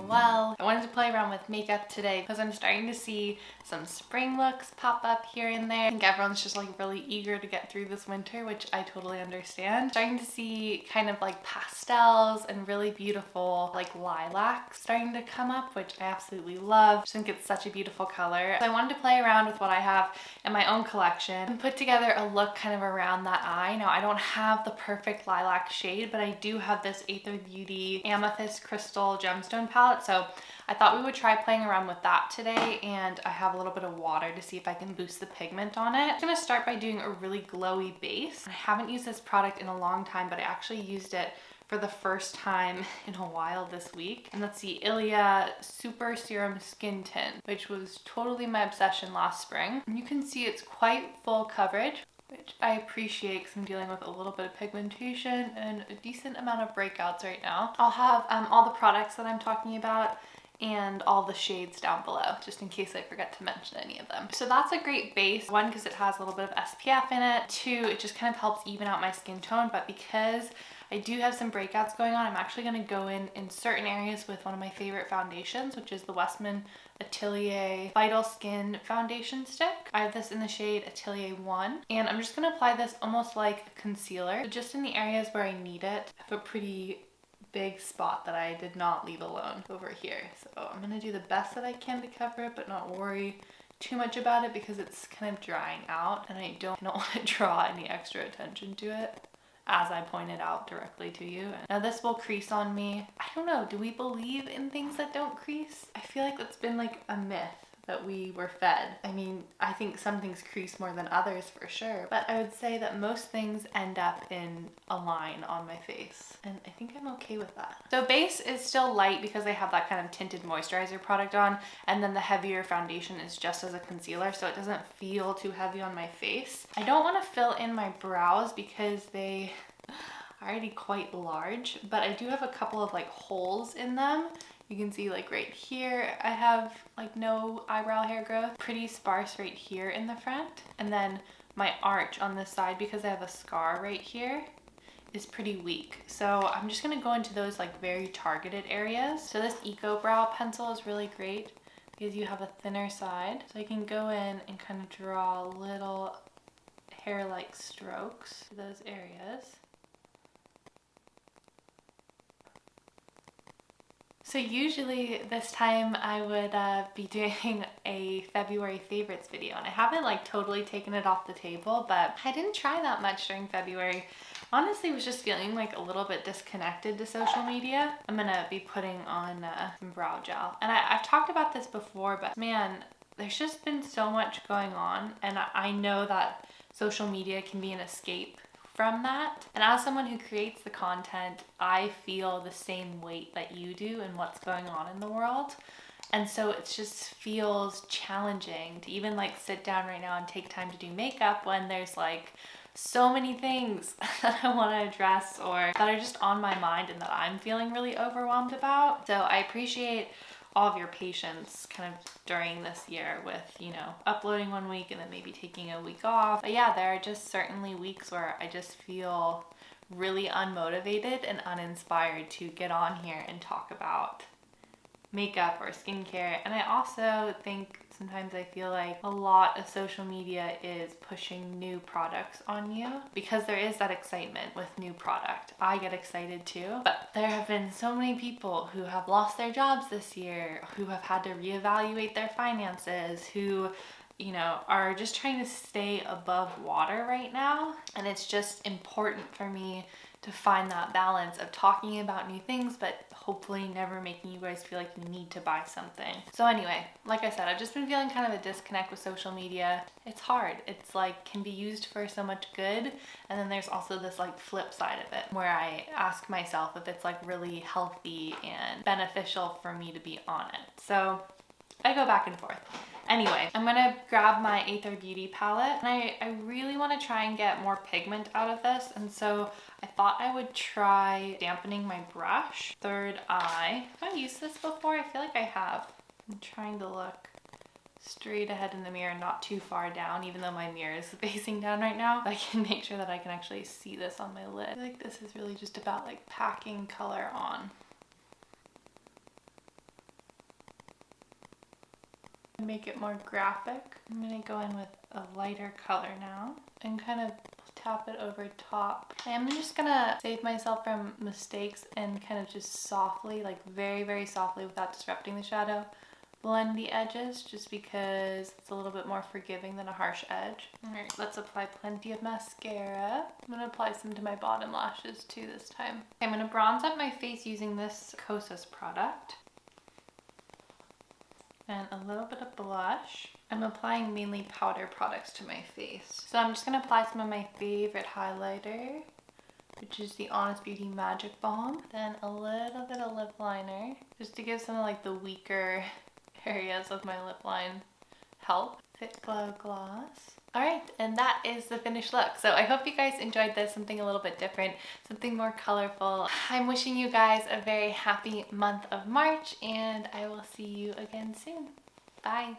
well. I wanted to play around with makeup today because I'm starting to see some spring looks pop up here and there. I think everyone's just like really eager to get through this winter, which I totally understand. Starting to see kind of like pastels and really beautiful like lilacs starting to come up, which I absolutely love. I just think it's such a beautiful color. So I wanted to play around with what I have in my own collection and put together a look kind of around that eye. Now I don't have the perfect lilac shade, but I do have this Aether Beauty Amethyst Crystal Gemstone palette, so I thought we would try playing around with that today, and I have a little bit of water to see if I can boost the pigment on it. I'm gonna start by doing a really glowy base. I haven't used this product in a long time, but I actually used it for the first time in a while this week. And that's the Ilia Super Serum Skin Tint, which was totally my obsession last spring. And you can see it's quite full coverage, which I appreciate because I'm dealing with a little bit of pigmentation and a decent amount of breakouts right now. I'll have all the products that I'm talking about and all the shades down below, just in case I forget to mention any of them. So that's a great base. One, because it has a little bit of SPF in it. Two, it just kind of helps even out my skin tone. But because I do have some breakouts going on, I'm actually going to go in certain areas with one of my favorite foundations, which is the Westmin Atelier Vital Skin Foundation Stick. I have this in the shade Atelier 1, and I'm just going to apply this almost like a concealer, so just in the areas where I need it. I have a pretty big spot that I did not leave alone over here. So I'm gonna do the best that I can to cover it, but not worry too much about it because it's kind of drying out, and I don't want to draw any extra attention to it, as I pointed out directly to you. Now this will crease on me. I don't know, do we believe in things that don't crease? I feel like that's been like a myth that we were fed. I mean, I think some things crease more than others for sure, but I would say that most things end up in a line on my face, and I think I'm okay with that. So base is still light because I have that kind of tinted moisturizer product on, and then the heavier foundation is just as a concealer, so it doesn't feel too heavy on my face. I don't want to fill in my brows because they are already quite large, but I do have a couple of like holes in them. You can see like right here, I have like no eyebrow hair growth, pretty sparse right here in the front. And then my arch on this side, because I have a scar right here, is pretty weak. So I'm just gonna go into those like very targeted areas. So this Eco Brow pencil is really great because you have a thinner side. So I can go in and kind of draw little hair-like strokes to those areas. So usually this time I would be doing a February favorites video, and I haven't like totally taken it off the table, but I didn't try that much during February. Honestly, was just feeling like a little bit disconnected to social media. I'm gonna be putting on some brow gel, and I've talked about this before, but man, there's just been so much going on, and I know that social media can be an escape from that. And as someone who creates the content, I feel the same weight that you do in what's going on in the world. And so it just feels challenging to even like sit down right now and take time to do makeup when there's like so many things that I want to address or that are just on my mind and that I'm feeling really overwhelmed about. So I appreciate all of your patience kind of during this year with, you know, uploading one week and then maybe taking a week off. But yeah, there are just certainly weeks where I just feel really unmotivated and uninspired to get on here and talk about makeup or skincare. And I also think sometimes I feel like a lot of social media is pushing new products on you because there is that excitement with new product. I get excited too, but there have been so many people who have lost their jobs this year, who have had to reevaluate their finances, who, you know, are just trying to stay above water right now. And it's just important for me to find that balance of talking about new things, but hopefully never making you guys feel like you need to buy something. So anyway, like I said, I've just been feeling kind of a disconnect with social media. It's hard. It's like can be used for so much good. And then there's also this like flip side of it where I ask myself if it's like really healthy and beneficial for me to be on it. So I go back and forth. Anyway, I'm gonna grab my Aether Beauty palette, and I really want to try and get more pigment out of this, and so I thought I would try dampening my brush. Third eye. Have I used this before? I feel like I have. I'm trying to look straight ahead in the mirror, not too far down, even though my mirror is facing down right now. I can make sure that I can actually see this on my lid. I feel like this is really just about like packing color on. make it more graphic. I'm gonna go in with a lighter color now and kind of tap it over top. I'm just gonna save myself from mistakes and kind of just softly, like very, very softly without disrupting the shadow, blend the edges just because it's a little bit more forgiving than a harsh edge. All right, let's apply plenty of mascara. I'm gonna apply some to my bottom lashes too this time. I'm gonna bronze up my face using this Kosas product. And a little bit of blush. I'm applying mainly powder products to my face. So I'm just gonna apply some of my favorite highlighter, which is the Honest Beauty Magic Balm. Then a little bit of lip liner, just to give some of like the weaker areas of my lip line help. Fit Glow Gloss. All right, and that is the finished look. So I hope you guys enjoyed this, something a little bit different, something more colorful. I'm wishing you guys a very happy month of March, and I will see you again soon. Bye.